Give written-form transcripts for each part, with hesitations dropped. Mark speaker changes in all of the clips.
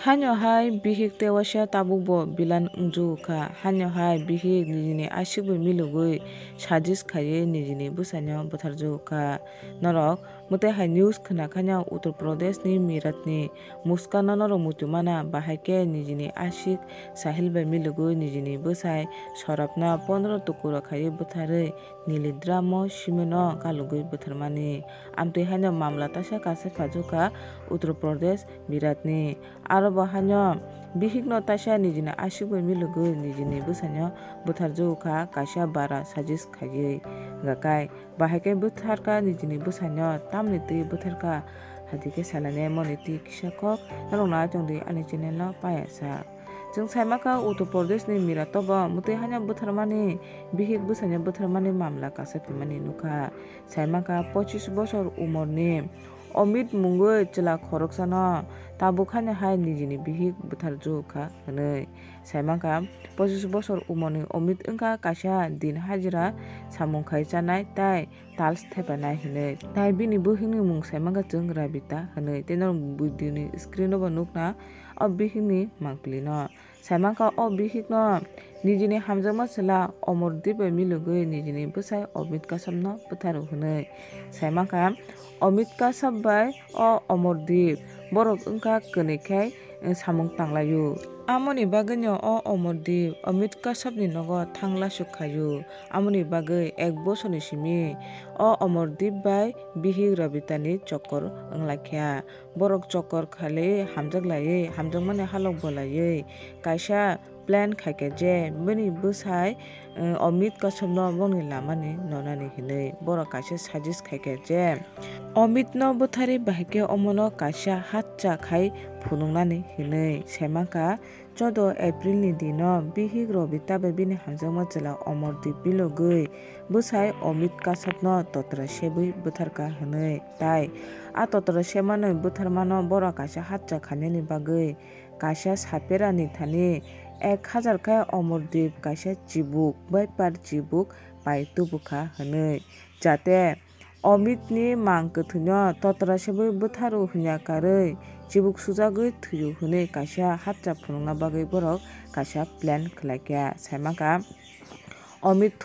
Speaker 1: Hanyo hai bihik te wasya tabukbo bilan wngjuka. Hanyo hai bihik nijini ashikbo milugui sajis khaiui nijini bwsano bwtharjuka. Norok mutai hai news khwnakhaino Uttar Pradesh ni Meerut ni muskano norok muchumana bahai khe nijini ashik sahil bai milugui nijini bwsai sorapna 15 tukura khaiui bwtharwi nili drum o cement o galugui bwtharmani. Amtui haino mamla tasa kaisa phajuka Uttar Pradesh Meerut ni. Aro haino bihik no taisa nijini ashikbai milugui nijini bwsano bwtharjuka kaisa bara sajis khaiui. Hingkai bahai khe bwtharka nijini bwsano tamni tui bwtharka hadikhe salane moni tui kisa kok norokno chongdi ani channel no payasa. Chwng saimaka Uttar Pradesh ni Meerut o bo mutai haino bwtharmani bihik bwsano bwtharmani mamla kasa phimaini nukha. Saimaka 25 bosor umor ni Amit mungui chwla khoroksa no tabuk haino hai nijini bihik bwtharjuka hinui. Saimaka 25 bosor umor ni Amit wngkha kaisa din hajira samung khai chanai tei tiles thepanai hinui. Tai bini bihik ni mung saimaka chwng Rabita hinui. Tei norok video ni screen o bo nukna o bihik ni mangpili no. Saimaka o bihik no nijini hamjakma chwla Omordeep bai milugui nijini bwsai Amit Kasam no bwtharu hinui. Saimaka Amit Kasam bai o Omordeep borok wngkha kwni khai samung tanglaio. Amoni bagui no o Omordeep Amit Kasam ni nogo thanglasuk khaio. Amoni bagui 1 bosor ni simi o Omordeep bai bihik Rabita ni chokor wnglaikha. Borok chokor khaiui hamjaklaiui hamjakmani halok bolaiui kaisa plan khaikha je bini bwsai Amit Kasam no bongni lama ni nonani hinui. Borok kaisa sajis khaikha je Amit no bwthari bahai khe omono kaisa hatcha khai phunuknani hinui. Saimaka 14 April ni din o bihik Rabita bai bini hamjakma chwla Omordeep milugui bwsai Amit Kasam no totra sebui bwtharka hinui. Tai a totra sebmani bwtharmano borok kaisa hatcha khainani bagui kaisa sapera ni thani 1000 khe Omordeep kaisa chibuk bai par chibuk pai tubukha hinui. Jate Amit ni mang kwthwi no totra sebui bwtharu hwnya karwi chibuk sujagui thwiu hinui kaisa hatcha phunukna bagui borok kaisa plan khlaikha. Saimaka Amit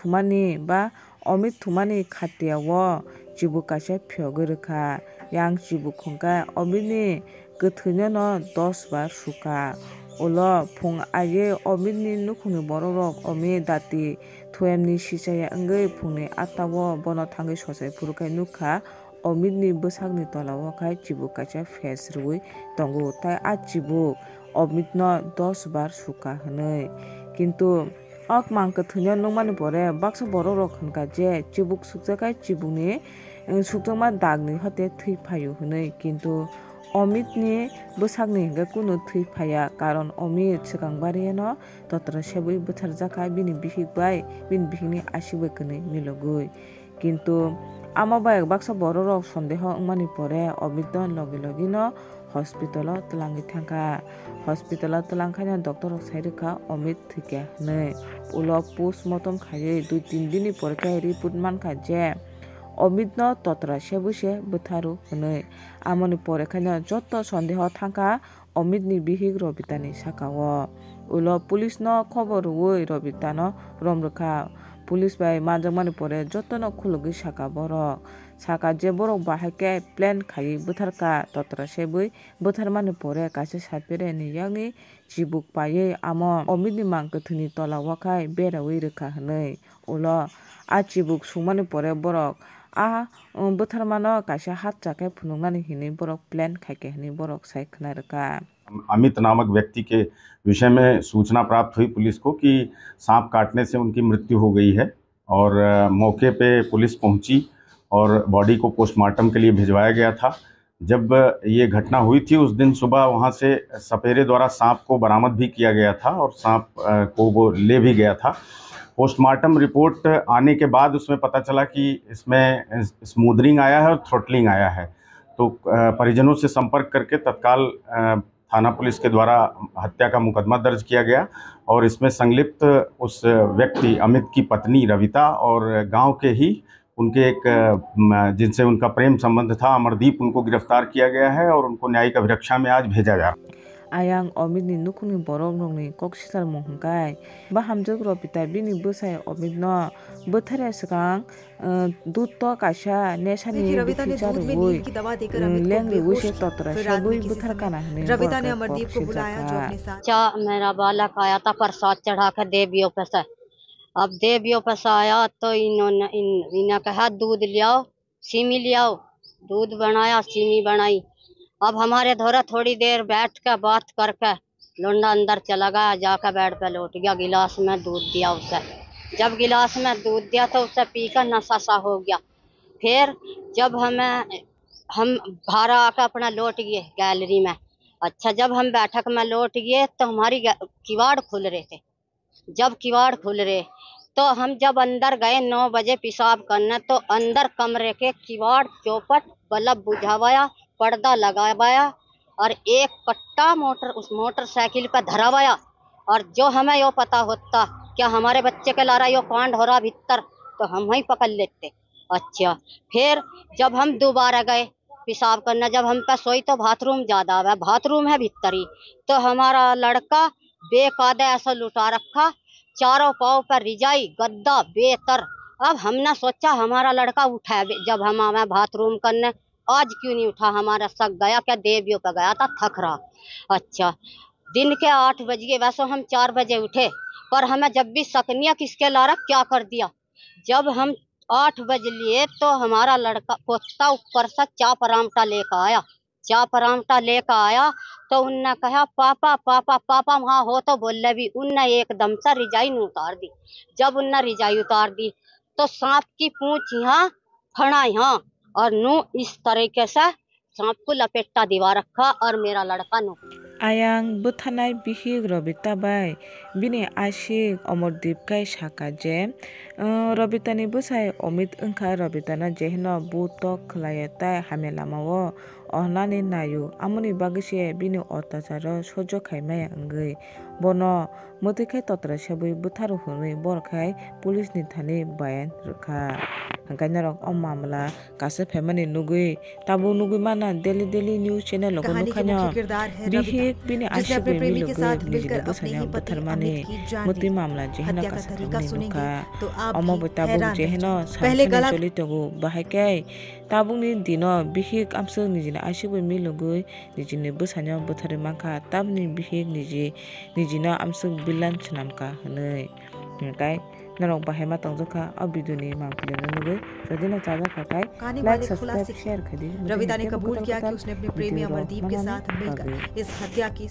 Speaker 1: thumani khatiyao chibuk kaisa phiyogui rwkha. Yang chibuk hwnkhe Amit ni kwthwi no 10 bar suka. Ulo phung aiui Amit ni nukhungni borok rok Amit dati thoyam ni sichaya wngwi phungni 8 o bono thangwi sochai phurukhai nukha. Amit ni bwsakni tolao khai chibuk kaisa face rwui tongo tei a chibuk Amit no 10 bar suka hinui. Kintu o mang kwthwi no nukmani pore baksa borok rok hwnka je chibuk sukjakhai chibukni sukjakma dag ni hote thwi phaio hinui. Kintu Amit ni bwsakni hingke kunu thwi phaiya karon Amit swkangbari no totra sebui bwtharjakha bini bihik bai bini bihik ni ashik bai kwni milugui. Kintu amo bai baksa borok rok sondeho wngmani pore Amit no logi logi no hospital o twlangwi thangkha. Hospital o twlangkhaino doctor rok sairwkha Amit thwikha hinui. Ulo postmortem khaiui 2-3 din ni pore khe report mankha je Amit no totra sebui se bwtharu hinui. Amoni pore khaino joto sondeho thangkha Amit ni bihik Rabita ni sakao. Ulo police no khobor rwui Rabita no romrwkha. Police bai manjakmani pore joto no khulugui saka borok. Saka je borok bahai khe plan khaiui bwtharka totra sebui bwtharmani pore kaisa sapera ni yakni chibuk paiui amo Amit ni mang kwthwi ni tolao khai beraui rwkha hinui. Ulo a chibuk sungmani pore borok bwtharma no kaisa hatcha khe phunuknani hinui borok plan khaikha hinui borok sai khwnarwkha.
Speaker 2: Amit नामक व्यक्ति के विषय में सूचना प्राप्त हुई police को कि सांप काटने से उनकी मृत्यु हो गई है और मौके पे पुलिस पहुंची और बॉडी को पोस्टमार्टम के लिए भिजवाया गया था। जब ये घटना हुई थी उस दिन सुबह वहां से सपेरे द्वारा सांप को बरामद भी किया गया था और सांप को वो ले भी गया था। पोस्टमार्टम रिपोर्ट आने के बाद उसमें पता चला कि इसमें स्मूदरिंग आया है और थ्रोटलिंग आया है। तो परिजनों से संपर्क करके तत्काल थाना पुलिस के द्वारा हत्या का मुकदमा दर्ज किया गया और इसमें संलिप्त उस व्यक्ति अमित की पत्नी रविता और गांव के ही उनके एक जिनसे उनका प्रेम संबंध था अमरदीप, उनको गिरफ्तार किया गया है और उनको न्यायिक अभिरक्षा में आज भेजा जा रहा है।
Speaker 1: ayang omit ni nukuni borok nongni kok sisar mohongkai ba hamjak Robita bini bwsai omit no bwthare swkang dud to kaisa nesani bikhijarui lengri se totra sabui bwthar kana hne
Speaker 3: Ravita ने अमरदीप को बुलाया जो अपने साथ
Speaker 4: बच्चा मेरा बालक आया था प्रसाद चढ़ा कर देवियों पे से। अब देवियों पे से आया तो इन्होंने कहा दूध लियाओ सीमी लियाओ। दूध बनाया सीमी बनाई। अब हमारे धोरा थोड़ी देर बैठ कर बात करके लौंडा अंदर चला गया। जाकर बेड पे लौट गया। गिलास में दूध दिया उसे। जब गिलास में दूध दिया तो उसे पीकर नशा सा हो गया। फिर जब हम बाहर आकर अपना लौट गए गैलरी में। अच्छा, जब हम बैठक में लौट गए तो हमारी किवाड़ खुल रहे थे। जब किवाड़ खुल रहे तो हम जब अंदर गए 9 बजे पेशाब करने तो अंदर कमरे के किवाड़ चौपट बल्ब बुझावाया, पर्दा लगावाया और एक कट्टा उस मोटरसाइकिल पर धरावाया। और जो हमें यो पता होता क्या हमारे बच्चे के लारा यो कांड हो रहा भीतर तो हम वहीं पकड़ लेते। अच्छा, फिर जब हम दोबारा गए पेशाब करना, जब हम पे सोई तो बाथरूम ज्यादा है, बाथरूम है भीतरी। तो हमारा लड़का बेकायदा ऐसा लुटा रखा, चारों पाँव पर रिजाई गद्दा बेतर। अब हमने सोचा हमारा लड़का उठा। जब हम आवे बाथरूम करने, आज क्यों नहीं उठा? हमारा शक गया क्या देवियों पे गया था, थक रहा। अच्छा, दिन के 8 बजे, वैसे हम 4 बजे उठे, पर हमें जब भी शक नहीं किसके लारा क्या कर दिया। जब हम 8 बजे लिए तो हमारा लड़का पोता ऊपर से चा परामटा लेकर आया। चा परामटा लेकर आया तो उनने कहा पापा पापा पापा वहाँ हो तो बोले भी। उनने एकदम से रिजाई न उतार दी। जब उनने रिजाई उतार दी तो सांप की पूंछ यहाँ, फना यहाँ, और नू इस तरीके से सांप को लपेटा दिवा रखा और मेरा लड़का नू
Speaker 1: ayang bwthanai bihik Robita bai bini ashik Omardip kai saka je Robita ni bwsai omit wngkha Robita no jehino butok khlai tai hamelamao ohnani nayo amoni bagui se bini otacharo sojo khaimaya wngui bono mwtui totra sabui bwtharu hwnui borkhai police ni thani bayan rwkha hingkai norok o mamla kaisa family nugui tabu nugui mana daily news channel logo nukhanyo bihik bini ashik milugui nijini bwsanya bwtharmani mwtui mamla jehino kaisa family nukha omo bo tabuk jehino samsani choli tongo bahaikai tabukni dino bihik amsuk nijini ashik milugui nijini bwsanya bwthari mankha tabni bihik nijino amsuk bilan swnamka hwnui hingkai norok bahaima tongjokha o video ni mangpili nugui jodi na chajak kai like subscribe share khadi।
Speaker 3: Ravita ने कबूल किया कि उसने अपने प्रेमी अमरदीप के साथ मिलकर इस हत्या की